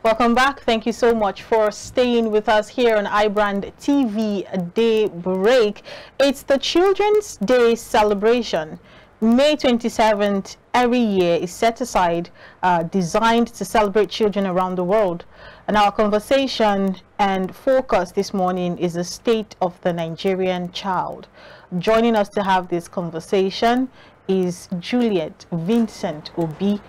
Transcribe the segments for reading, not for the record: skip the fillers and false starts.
Welcome back. Thank you so much for staying with us here on iBrandTV Day Break. It's the Children's Day celebration. May 27th every year is set aside, designed to celebrate children around the world. And our conversation and focus this morning is the state of the Nigerian child. Joining us to have this conversation is Juliet Vincent Obi.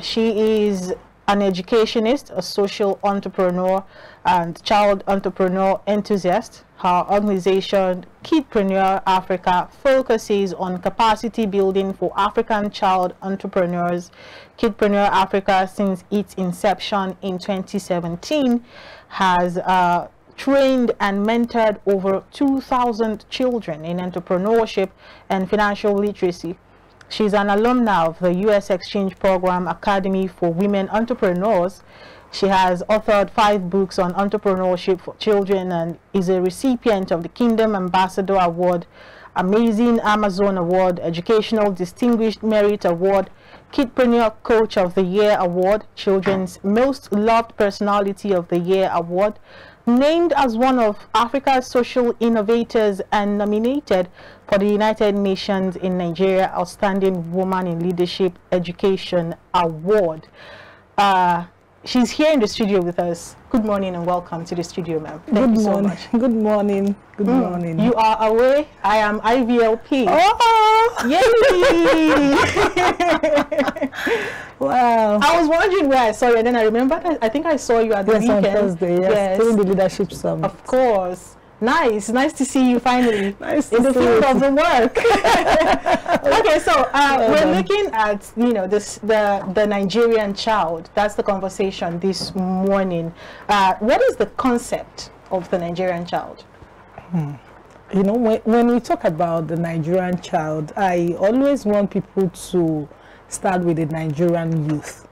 She is an educationist, a social entrepreneur, and child entrepreneur enthusiast. Her organization, Kidpreneur Africa, focuses on capacity building for African child entrepreneurs. Kidpreneur Africa, since its inception in 2017, has trained and mentored over 2,000 children in entrepreneurship and financial literacy. She's an alumna of the U.S. Exchange Program Academy for Women Entrepreneurs. She has authored 5 books on entrepreneurship for children and is a recipient of the Kingdom Ambassador Award, Amazing Amazon Award, Educational Distinguished Merit Award, Kidpreneur Coach of the Year Award, Children's Most Loved Personality of the Year Award, named as one of Africa's social innovators and nominated for the United Nations in Nigeria Outstanding Woman in Leadership Education Award. She's here in the studio with us. Good morning and welcome to the studio, ma'am. Thank you so much. Good morning. Good morning. You are away. I am IVLP. Oh! Yay! Wow. I was wondering where I saw you, and then I remembered, I think I saw you at the weekend. On Thursday, yes. During the leadership summit. Of course. Nice to see you finally nice in the field you. of the work. Okay, so we're looking at the Nigerian child. That's the conversation this morning. What is the concept of the Nigerian child? You know, when we talk about the Nigerian child, I always want people to start with the Nigerian youth.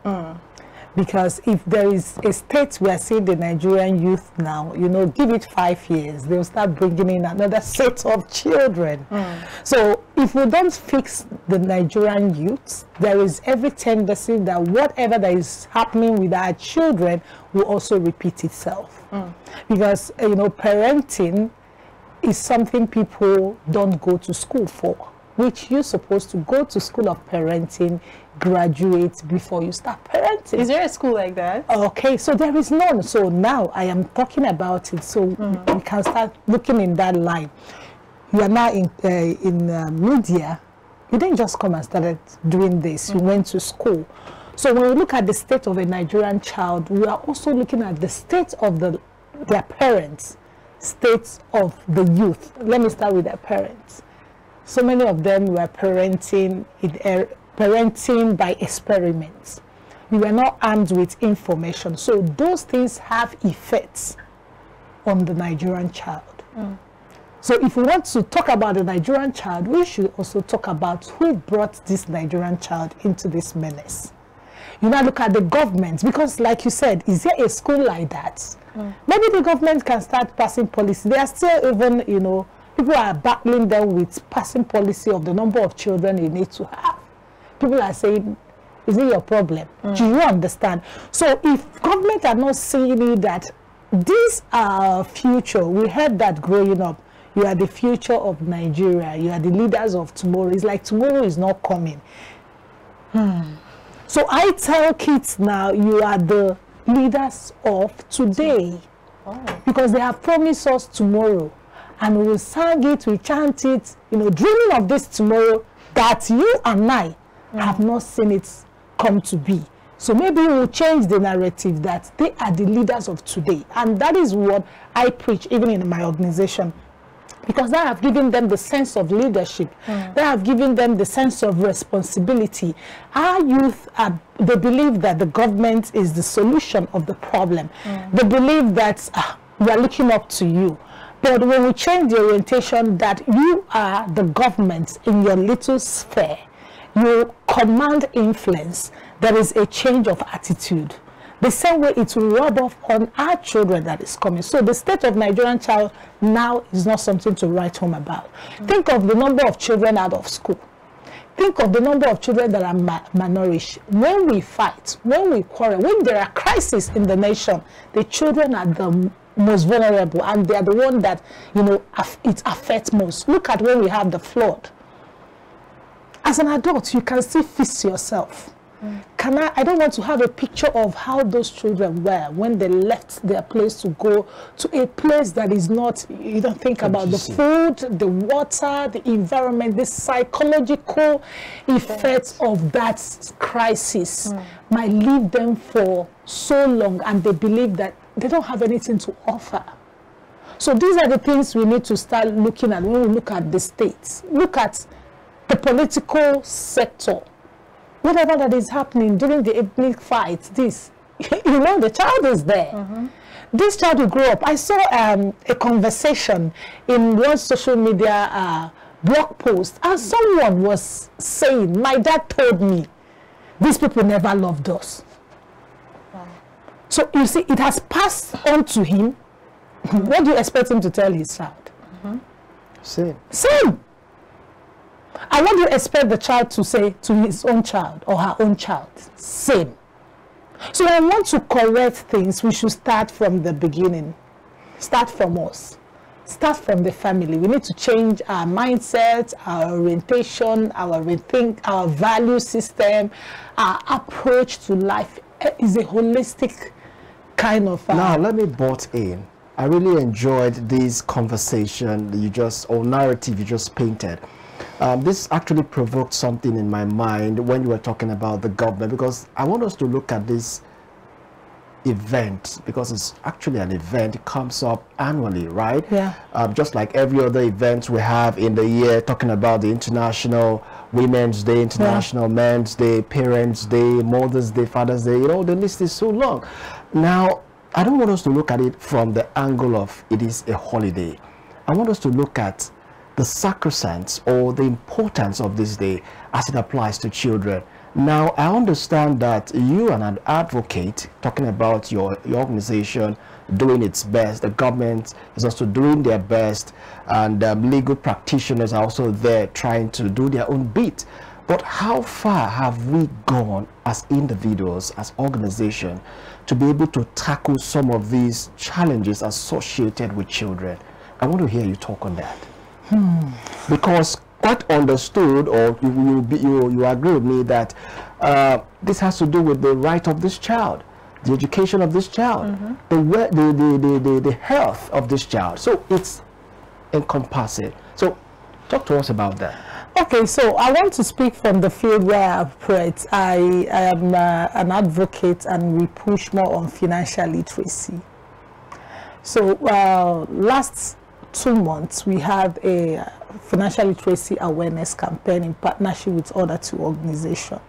Because if there is a state we are seeing the Nigerian youth now, you know, give it 5 years, they'll start bringing in another set of children. So if we don't fix the Nigerian youth, there is every tendency that whatever that is happening with our children will also repeat itself. Because, you know, parenting is something people don't go to school for, which you're supposed to go to school of parenting, graduate before you start parenting. Is there a school like that? Okay, so there is none. So now I am talking about it, so we can start looking in that line. You are now in media. You didn't just come and started doing this. You went to school. So when we look at the state of a Nigerian child, we are also looking at the state of their parents, state of the youth. Let me start with their parents. So many of them were parenting by experiments. We were not armed with information. So those things have effects on the Nigerian child. So if we want to talk about the Nigerian child, we should also talk about who brought this Nigerian child into this menace. You now look at the government, because like you said, is there a school like that? Maybe the government can start passing policy. They are still even, you know, people are battling them with passing policy of the number of children you need to have. People are saying, is it your problem? Do you understand? So if government are not seeing it that these are future, we heard that growing up, you are the future of Nigeria, you are the leaders of tomorrow. It's like tomorrow is not coming. So I tell kids now, you are the leaders of today. Because they have promised us tomorrow. And we will sing it, we chant it, you know, dreaming of this tomorrow that you and I have not seen it come to be. So maybe we'll change the narrative that they are the leaders of today. And that is what I preach even in my organization. Because that have given them the sense of leadership. That have given them the sense of responsibility. Our youth, they believe that the government is the solution of the problem. They believe that we are looking up to you. But when we change the orientation that you are the government in your little sphere, you command influence, there is a change of attitude. The same way it will rub off on our children that is coming. So the state of Nigerian child now is not something to write home about. Think of the number of children out of school. Think of the number of children that are malnourished. When we fight, when we quarrel, when there are crises in the nation, the children are the most vulnerable, and they are the one that, you know, it affects most. Look at when we have the flood. As an adult, you can still fix yourself. I don't want to have a picture of how those children were when they left their place to go to a place that is not, you don't think about the food, the water, the environment, the psychological effects of that crisis might leave them for so long, and they believe that they don't have anything to offer. So these are the things we need to start looking at when we look at the states. Look at the political sector. Whatever that is happening during the ethnic fights, this, you know, the child is there. This child will grow up. I saw a conversation in one social media blog post, and someone was saying, my dad told me, these people never loved us. Wow. So you see, it has passed on to him. What do you expect him to tell his child? Same. And what do you expect the child to say to his own child or her own child? Same. So I want to correct things. We should start from the beginning. Start from us. Start from the family. We need to change our mindset, our orientation, our rethink, our value system, our approach to life. Is a holistic kind of... Now, let me butt in. I really enjoyed this conversation or narrative you just painted. This actually provoked something in my mind when you were talking about the government, because I want us to look at this event, because it's actually an event. It comes up annually, right? Yeah. Just like every other event we have in the year, talking about the International Women's Day, International Men's Day, Parents' Day, Mother's Day, Father's Day, you know, the list is so long. Now, I don't want us to look at it from the angle of it is a holiday. I want us to look at the sacrosanct or the importance of this day as it applies to children. Now, I understand that you are an advocate, talking about your organization doing its best. The government is also doing their best, and legal practitioners are also there trying to do their own bit. But how far have we gone as individuals, as organizations, to be able to tackle some of these challenges associated with children? I want to hear you talk on that. Because quite understood, or you agree with me that this has to do with the right of this child, the education of this child, the health of this child. So it's encompassing. So talk to us about that. Okay, so I want to speak from the field where I operate. I am an advocate, and we push more on financial literacy. So last 2 months, we had a financial literacy awareness campaign in partnership with other 2 organizations.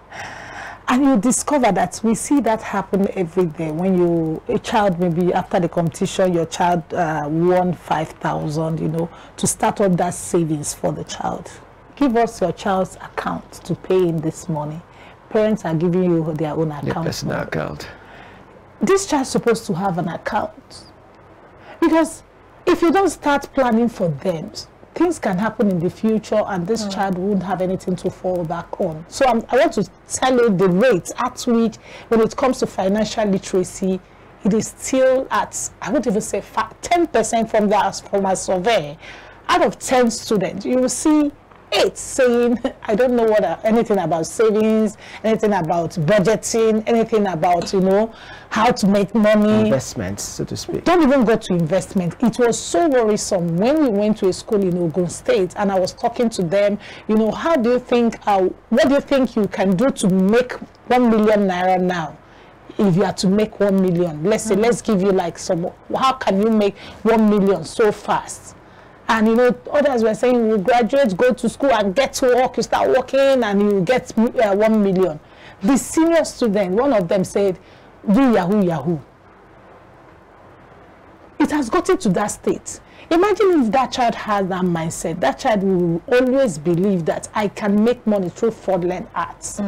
And you discover that we see that happen every day. When a child, maybe after the competition, your child won 5,000, you know, to start up that savings for the child. Give us your child's account to pay in this money. Parents are giving you their own account. Your personal account. This child's supposed to have an account. Because if you don't start planning for them, things can happen in the future, and this child won't have anything to fall back on. So I want to tell you the rate at which, when it comes to financial literacy, it is still at, I would even say 10% from a survey. Out of 10 students, you will see 8 saying, I don't know anything about savings, anything about budgeting, anything about, you know, how to make money. Investments, so to speak. Don't even go to investment. It was so worrisome when we went to a school in Ogun State, and I was talking to them, you know, how do you think, what do you think you can do to make 1 million naira now? If you are to make 1 million, let's say, let's give you like how can you make 1 million so fast? And you know, others were saying, you graduate, go to school and get to work, you start working and you get 1 million. The senior student, one of them said, do Yahoo, Yahoo. It has gotten to that state. Imagine if that child has that mindset. That child will always believe that I can make money through fraudulent arts.